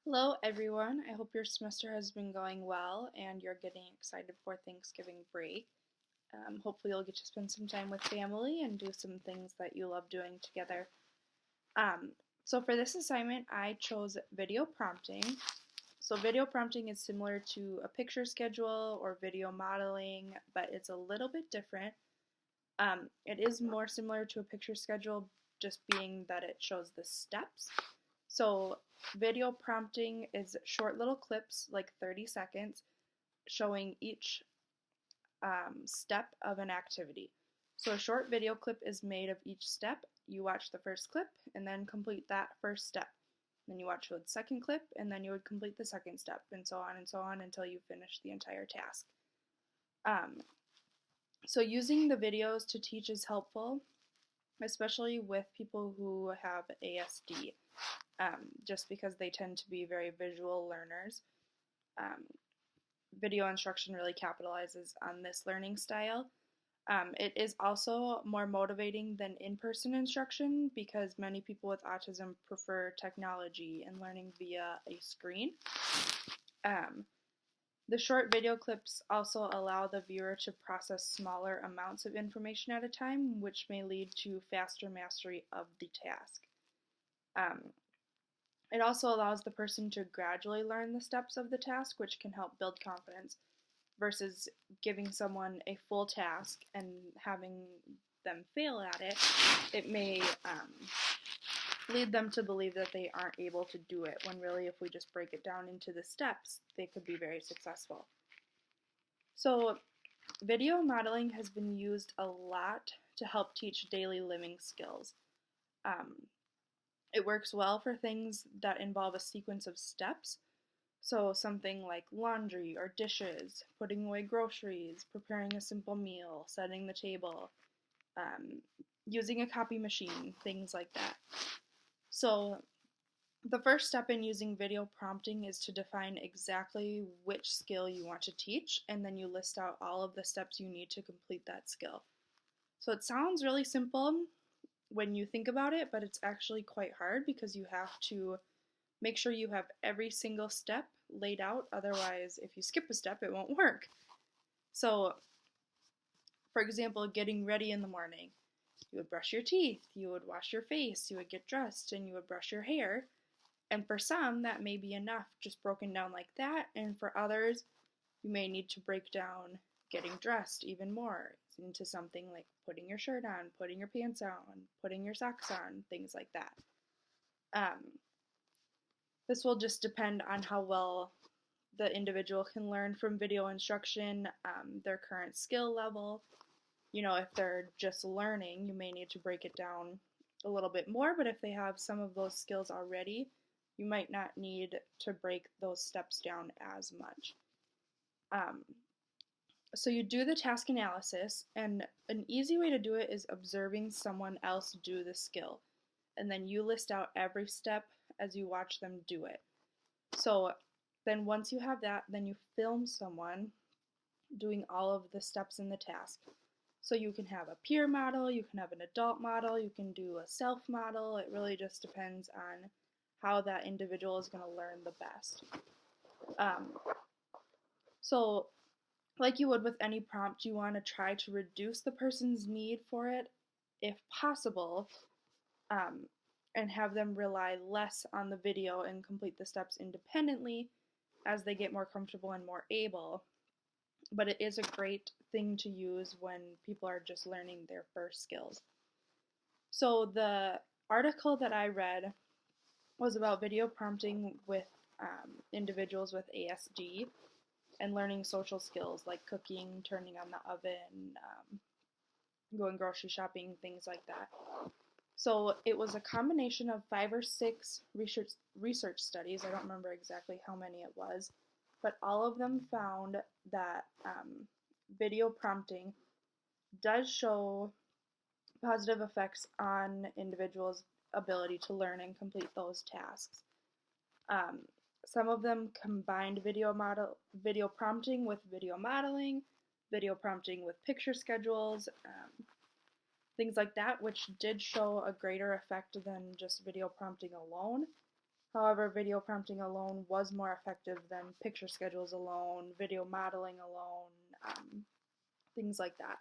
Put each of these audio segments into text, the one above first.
Hello, everyone. I hope your semester has been going well and you're getting excited for Thanksgiving break. Hopefully, you'll get to spend some time with family and do some things that you love doing together. Um, for this assignment, I chose video prompting. So, video prompting is similar to a picture schedule or video modeling, but it's a little bit different. It is more similar to a picture schedule, just being that it shows the steps. So, video prompting is short little clips, like 30 seconds, showing each step of an activity. So, a short video clip is made of each step. You watch the first clip and then complete that first step. Then you watch the second clip and then you would complete the second step, and so on until you finish the entire task. Um, using the videos to teach is helpful, especially with people who have ASD, just because they tend to be very visual learners. Um, Video instruction really capitalizes on this learning style. It is also more motivating than in-person instruction because many people with autism prefer technology and learning via a screen. The short video clips also allow the viewer to process smaller amounts of information at a time, which may lead to faster mastery of the task. It also allows the person to gradually learn the steps of the task, which can help build confidence, versus giving someone a full task and having them fail at it. It may lead them to believe that they aren't able to do it, when really, if we just break it down into the steps, they could be very successful. So, video modeling has been used a lot to help teach daily living skills. It works well for things that involve a sequence of steps. So, something like laundry or dishes, putting away groceries, preparing a simple meal, setting the table, using a copy machine, things like that. So, the first step in using video prompting is to define exactly which skill you want to teach, and then you list out all of the steps you need to complete that skill. So, it sounds really simple when you think about it, but it's actually quite hard because you have to make sure you have every single step laid out. Otherwise, if you skip a step, it won't work. So, for example, getting ready in the morning. You would brush your teeth, you would wash your face, you would get dressed, and you would brush your hair. And for some, that may be enough, just broken down like that. And for others, you may need to break down getting dressed even more into something like putting your shirt on, putting your pants on, putting your socks on, things like that. This will just depend on how well the individual can learn from video instruction, their current skill level. If they're just learning, you may need to break it down a little bit more, but if they have some of those skills already, you might not need to break those steps down as much. So you do the task analysis, and an easy way to do it is observing someone else do the skill, and then you list out every step as you watch them do it. So then once you have that, then you film someone doing all of the steps in the task. So you can have a peer model, you can have an adult model, you can do a self model. It really just depends on how that individual is going to learn the best. So like you would with any prompt, you want to try to reduce the person's need for it if possible, and have them rely less on the video and complete the steps independently as they get more comfortable and more able. But it is a great thing to use when people are just learning their first skills. So the article that I read was about video prompting with individuals with ASD and learning social skills like cooking, turning on the oven, going grocery shopping, things like that. So it was a combination of 5 or 6 research studies. I don't remember exactly how many it was, but all of them found that video prompting does show positive effects on individuals' ability to learn and complete those tasks. Some of them combined video prompting with video modeling, video prompting with picture schedules, things like that, which did show a greater effect than just video prompting alone. However, video prompting alone was more effective than picture schedules alone, video modeling alone, things like that.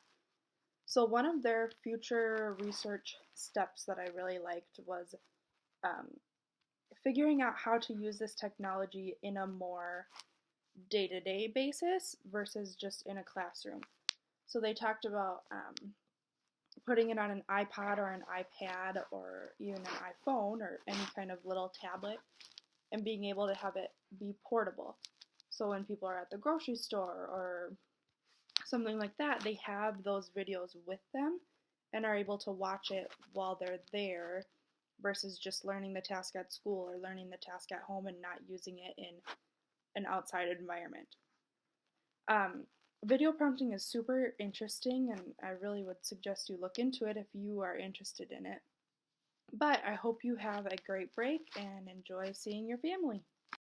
So one of their future research steps that I really liked was um, figuring out how to use this technology in a more day-to-day basis versus just in a classroom. So they talked about putting it on an iPod or an iPad or even an iPhone or any kind of little tablet and being able to have it be portable. So when people are at the grocery store or something like that, they have those videos with them and are able to watch it while they're there versus just learning the task at school or learning the task at home and not using it in an outside environment. Um, Video prompting is super interesting, and I really would suggest you look into it if you are interested in it. But I hope you have a great break and enjoy seeing your family.